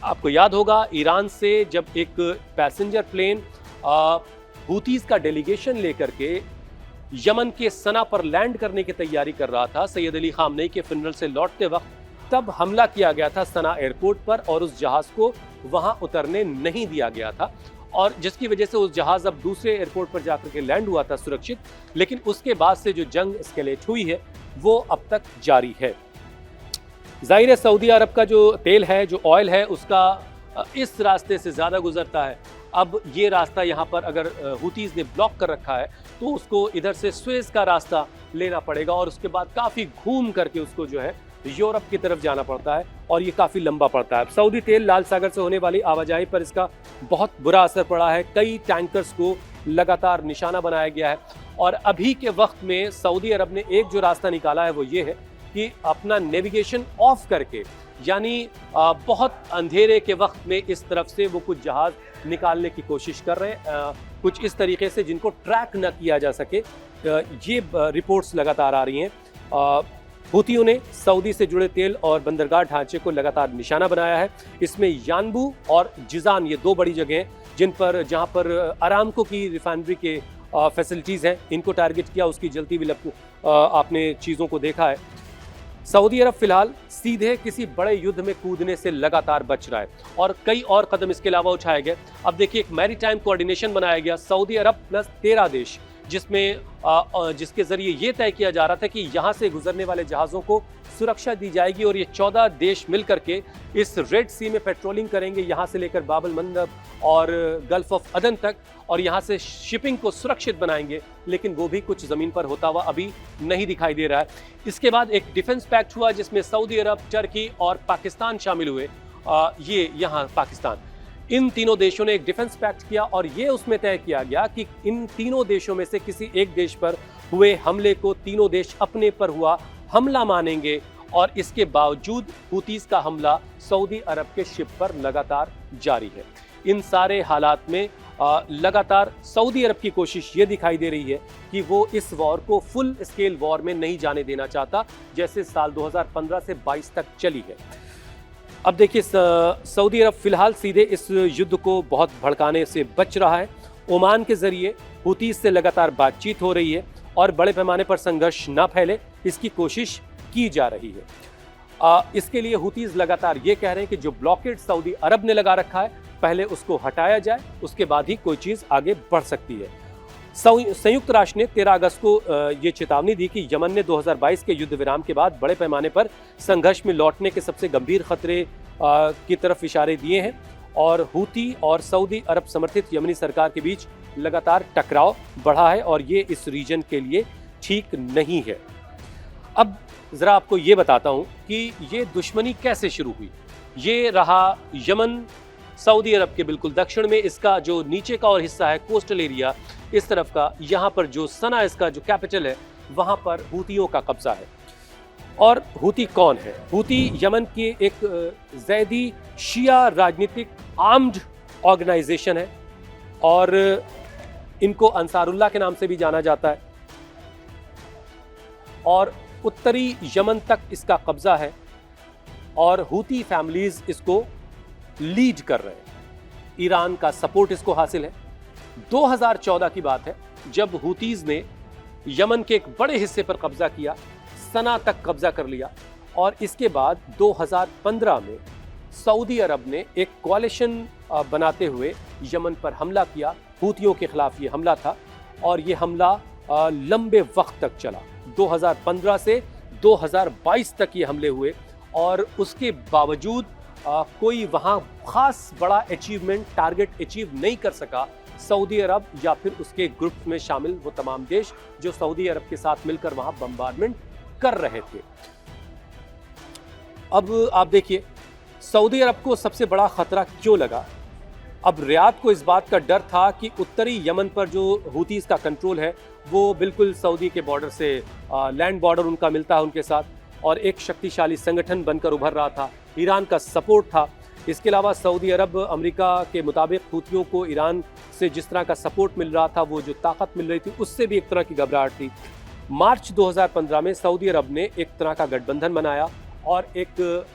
आपको याद होगा ईरान से जब एक पैसेंजर प्लेन हूतीज का डेलीगेशन लेकर के यमन के सना पर लैंड करने की तैयारी कर रहा था सैयद अली खामनेई के फ्यूनरल से लौटते वक्त, तब हमला किया गया था सना एयरपोर्ट पर और उस जहाज को वहां उतरने नहीं दिया गया था, और जिसकी वजह से उस जहाज अब दूसरे एयरपोर्ट पर जाकर के लैंड हुआ था सुरक्षित। लेकिन उसके बाद से जो जंग एस्केलेट हुई है वो अब तक जारी है। जाहिर है सऊदी अरब का जो तेल है, जो ऑयल है, उसका इस रास्ते से ज़्यादा गुजरता है। अब ये रास्ता यहाँ पर अगर हूतीज़ ने ब्लॉक कर रखा है तो उसको इधर से सुएज़ का रास्ता लेना पड़ेगा और उसके बाद काफ़ी घूम करके उसको जो है यूरोप की तरफ जाना पड़ता है और ये काफ़ी लंबा पड़ता है। सऊदी तेल लाल सागर से होने वाली आवाजाही पर इसका बहुत बुरा असर पड़ा है। कई टैंकर्स को लगातार निशाना बनाया गया है और अभी के वक्त में सऊदी अरब ने एक जो रास्ता निकाला है वो ये है कि अपना नेविगेशन ऑफ करके, यानी बहुत अंधेरे के वक्त में इस तरफ से वो कुछ जहाज निकालने की कोशिश कर रहे हैं, कुछ इस तरीके से जिनको ट्रैक न किया जा सके। ये रिपोर्ट्स लगातार आ रही हैं। हूतियों ने सऊदी से जुड़े तेल और बंदरगाह ढांचे को लगातार निशाना बनाया है। इसमें यानबू और जिजान ये दो बड़ी जगह हैं जहां पर अरामको की रिफाइनरी के फैसिलिटीज़ हैं, इनको टारगेट किया। उसकी जलती हुई आपने चीज़ों को देखा है। सऊदी अरब फिलहाल सीधे किसी बड़े युद्ध में कूदने से लगातार बच रहा है और कई और कदम इसके अलावा उठाए गए। अब देखिए, एक मैरीटाइम कोऑर्डिनेशन बनाया गया, सऊदी अरब प्लस 13 देश, जिसके जरिए ये तय किया जा रहा था कि यहाँ से गुजरने वाले जहाज़ों को सुरक्षा दी जाएगी और ये 14 देश मिल करके इस रेड सी में पेट्रोलिंग करेंगे, यहाँ से लेकर बाब अल मंदब और गल्फ ऑफ अदन तक, और यहाँ से शिपिंग को सुरक्षित बनाएंगे। लेकिन वो भी कुछ ज़मीन पर होता हुआ अभी नहीं दिखाई दे रहा है। इसके बाद एक डिफेंस पैक्ट हुआ जिसमें सऊदी अरब, टर्की और पाकिस्तान शामिल हुए। ये यहाँ पाकिस्तान, इन तीनों देशों ने एक डिफेंस पैक्ट किया और ये उसमें तय किया गया कि इन तीनों देशों में से किसी एक देश पर हुए हमले को तीनों देश अपने पर हुआ हमला मानेंगे। और इसके बावजूद हूतीज़ का हमला सऊदी अरब के शिप पर लगातार जारी है। इन सारे हालात में लगातार सऊदी अरब की कोशिश ये दिखाई दे रही है कि वो इस वॉर को फुल स्केल वॉर में नहीं जाने देना चाहता, जैसे साल 2015 से 22 तक चली है। अब देखिए, सऊदी अरब फिलहाल सीधे इस युद्ध को बहुत भड़काने से बच रहा है। ओमान के जरिए हूतीज़ से लगातार बातचीत हो रही है और बड़े पैमाने पर संघर्ष न फैले, इसकी कोशिश की जा रही है। इसके लिए हूतीज़ लगातार ये कह रहे हैं कि जो ब्लॉकेड सऊदी अरब ने लगा रखा है पहले उसको हटाया जाए, उसके बाद ही कोई चीज़ आगे बढ़ सकती है। संयुक्त राष्ट्र ने 13 अगस्त को ये चेतावनी दी कि यमन ने 2022 के युद्ध विराम के बाद बड़े पैमाने पर संघर्ष में लौटने के सबसे गंभीर खतरे की तरफ इशारे दिए हैं और हूती और सऊदी अरब समर्थित यमनी सरकार के बीच लगातार टकराव बढ़ा है और ये इस रीजन के लिए ठीक नहीं है। अब ज़रा आपको ये बताता हूँ कि ये दुश्मनी कैसे शुरू हुई। ये रहा यमन, सऊदी अरब के बिल्कुल दक्षिण में, इसका जो नीचे का और हिस्सा है कोस्टल एरिया इस तरफ का, यहाँ पर जो सना इसका जो कैपिटल है वहाँ पर हूतियों का कब्जा है। और हूती कौन है? हूती यमन की एक ज़ैदी शिया राजनीतिक आर्म्ड ऑर्गेनाइजेशन है और इनको अंसारुल्लाह के नाम से भी जाना जाता है और उत्तरी यमन तक इसका कब्जा है और हूती फैमिलीज इसको लीड कर रहे हैं। ईरान का सपोर्ट इसको हासिल है। 2014 की बात है जब हूतीज़ ने यमन के एक बड़े हिस्से पर कब्जा किया, सना तक कब्जा कर लिया और इसके बाद 2015 में सऊदी अरब ने एक कोalition बनाते हुए यमन पर हमला किया। हूतियों के खिलाफ ये हमला था और ये हमला लंबे वक्त तक चला। 2015 से 2022 तक ये हमले हुए और उसके बावजूद कोई वहाँ खास बड़ा अचीवमेंट, टारगेट अचीव नहीं कर सका सऊदी अरब या फिर उसके ग्रुप में शामिल वो तमाम देश जो सऊदी अरब के साथ मिलकर वहाँ बम्बार्डमेंट कर रहे थे। अब आप देखिए, सऊदी अरब को सबसे बड़ा खतरा क्यों लगा? अब रियाद को इस बात का डर था कि उत्तरी यमन पर जो हूतीज़ का कंट्रोल है वो बिल्कुल सऊदी के बॉर्डर से लैंड बॉर्डर उनका मिलता है उनके साथ और एक शक्तिशाली संगठन बनकर उभर रहा था। ईरान का सपोर्ट था। इसके अलावा सऊदी अरब, अमेरिका के मुताबिक हूतियों को ईरान से जिस तरह का सपोर्ट मिल रहा था, वो जो ताकत मिल रही थी, उससे भी एक तरह की घबराहट थी। मार्च 2015 में सऊदी अरब ने एक तरह का गठबंधन बनाया और एक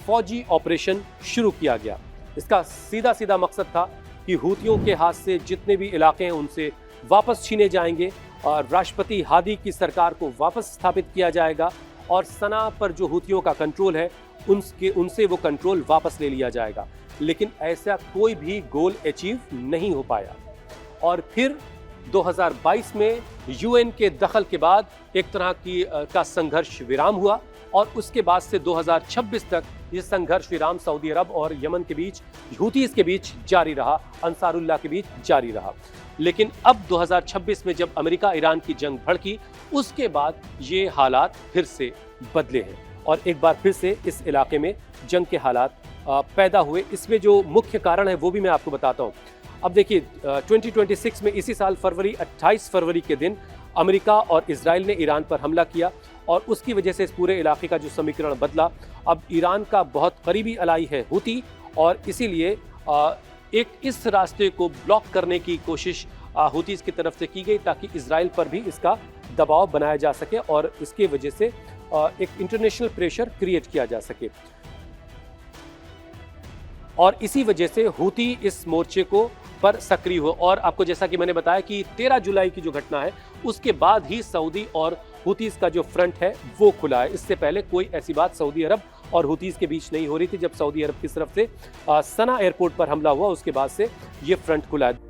फौजी ऑपरेशन शुरू किया गया। इसका सीधा सीधा मकसद था कि हूतियों के हाथ से जितने भी इलाके हैं उनसे वापस छीने जाएंगे और राष्ट्रपति हादी की सरकार को वापस स्थापित किया जाएगा और सना पर जो हूतियों का कंट्रोल है उनसे वो कंट्रोल वापस ले लिया जाएगा। लेकिन ऐसा कोई भी गोल अचीव नहीं हो पाया और फिर 2022 में यूएन के दखल के बाद एक तरह का संघर्ष विराम हुआ और उसके बाद से 2026 तक ये संघर्ष विराम सऊदी अरब और यमन के बीच, हूतीस के बीच जारी रहा, अंसारुल्लाह के बीच जारी रहा। लेकिन अब 2026 में जब अमेरिका ईरान की जंग भड़की, उसके बाद ये हालात फिर से बदले हैं और एक बार फिर से इस इलाके में जंग के हालात पैदा हुए। इसमें जो मुख्य कारण है वो भी मैं आपको बताता हूँ। अब देखिए 2026 में इसी साल 28 फरवरी के दिन अमेरिका और इजराइल ने ईरान पर हमला किया और उसकी वजह से इस पूरे इलाके का जो समीकरण बदला। अब ईरान का बहुत करीबी अलाई है हूती और इसीलिए एक इस रास्ते को ब्लॉक करने की कोशिश हूतीस की तरफ से की गई ताकि इजराइल पर भी इसका दबाव बनाया जा सके और इसके वजह से एक इंटरनेशनल प्रेशर क्रिएट किया जा सके। और इसी वजह से हूती इस मोर्चे को पर सक्रिय हो और आपको जैसा कि मैंने बताया कि 13 जुलाई की जो घटना है उसके बाद ही सऊदी और हूतीस का जो फ्रंट है वो खुला है। इससे पहले कोई ऐसी बात सऊदी अरब और हूतीस के बीच नहीं हो रही थी। जब सऊदी अरब की तरफ से सना एयरपोर्ट पर हमला हुआ उसके बाद से ये फ्रंट खुला है।